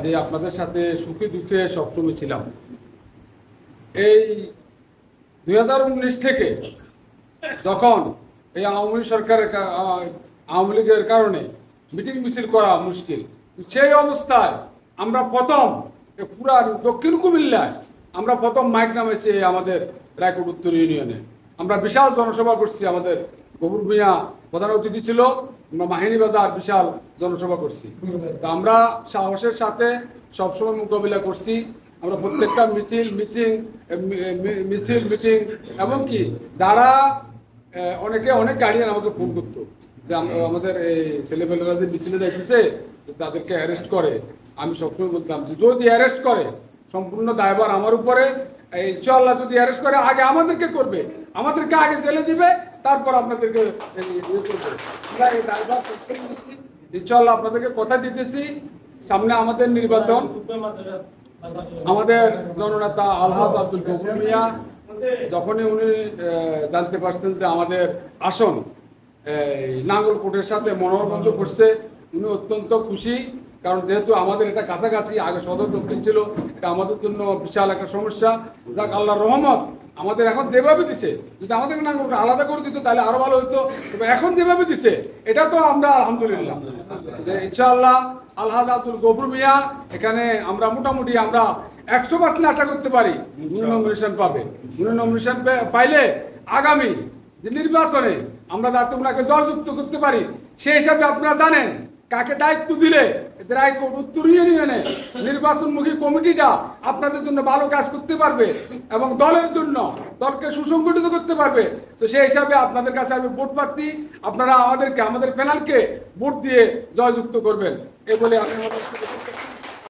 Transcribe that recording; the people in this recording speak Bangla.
যে আপনাদের সাথে সুখে দুঃখে সবসময় ছিলাম। এই 2019 থেকে যখন এই আওয়ামী লীগের কারণে মিটিং মিছিল করা মুশকিল, সেই অবস্থায় আমরা প্রথম পুরা দক্ষিণ কুমিল্লায় আমরা প্রথম মাইক নামেছি আমাদের রায়কোট উত্তর ইউনিয়নে। আমরা বিশাল জনসভা করছি, আমাদের গফুর মিয়া প্রধান অতিথি ছিল, আমরা মাহিনী বাজার বিশাল জনসভা করছি। তা আমরা সাহসের সাথে সবসময় মোকাবিলা করছি। আমরা প্রত্যেকটা মিটিং এমনকি যারা অনেকে অনেক গার্ডিয়ান আমাকে ফোন করতো যে আমাদের এই ছেলেপেলেরা যে মিছিলে দেখতেছে তাদেরকে অ্যারেস্ট করে। আমি সবসময় বলতাম যে যদি অ্যারেস্ট করে সম্পূর্ণ দায়ভার আমার উপরে। ইনশাআল্লাহ যদি অ্যারেস্ট করে আগে আমাদেরকে করবে, আমাদেরকে আগে জেলে দিবে, তারপর আপনাদেরকে ইয়ে করবে। আমরা এই দায়ভার ইনশাআল্লাহ আপনাদেরকে কথা দিতেছি। সামনে আমাদের নির্বাচন, আমাদের জননেতা আলহাজ আব্দুল গফুর মিয়া যখনই উনি জানতে পারছেন যে আমাদের আসন নাঙ্গলকোটের সাথে মনোনয়ন করছে, উনি অত্যন্ত খুশি। কারণ যেহেতু আমাদের এটা কাছাকাছি, আগে সদর দক্ষিণ ছিল, এটা আমাদের জন্য বিশাল একটা সমস্যা। যাক আল্লাহর রহমত, আমাদের এখন যেভাবে দিছে, যদি আমাদের নাঙ্গলকোট আলাদা করে দিত তাহলে আরো ভালো হতো। তবে এখন যেভাবে দিছে এটা তো আমরা আলহামদুলিল্লাহ ইনশাআল্লাহ আলহাজ আব্দুল গফুর মিয়া এখানে আমরা মোটামুটি আমরা 100% আশা করতে পারি উনি নমিনেশন পাবে। উনি নমিনেশন পাইলে আগামী যে নির্বাচনে আমরা যাতে ওনাকে জয়যুক্ত করতে পারি, সেই হিসাবে আপনারা জানেন কাকে দায়িত্ব দিলে রায়কোট উত্তর ইউনিয়নে নির্বাচনমুখী কমিটিটা আপনাদের জন্য ভালো কাজ করতে পারবে এবং দলের জন্য দলকে সুসংগঠিত করতে পারবে। তো সেই হিসাবে আপনাদের কাছে আমি ভোট প্রার্থী, আপনারা আমাদের প্যানেলকে ভোট দিয়ে জয়যুক্ত করবেন, এ বলে আমি